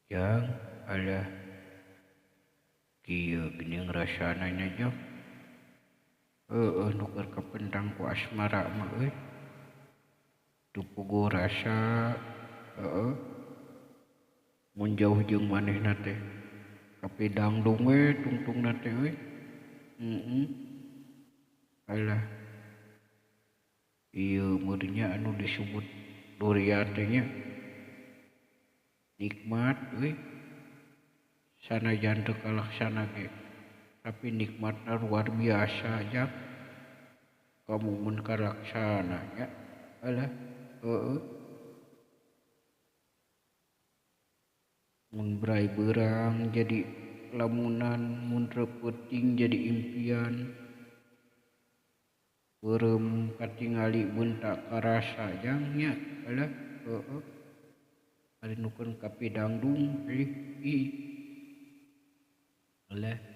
Yang ada kieu gini ngrasana nya jang nuker kapendang ku asmara mah euy teu puguh rasa heueuh mun jauh jeung manehna teh kapidangdung we tungtungna teh euy alah ieu meureunnya anu disebut durian teh nya nikmat euy sanajan teu kalaksana ge tapi nikmatna luar biasa jak kamu mun kalaksana nya alah heueuh mun berai beurang jadi lamunan mun repeuting jadi impian beureum katingali beunta karasa jang nya alah heueuh ari nukeun kapidangdung ih alah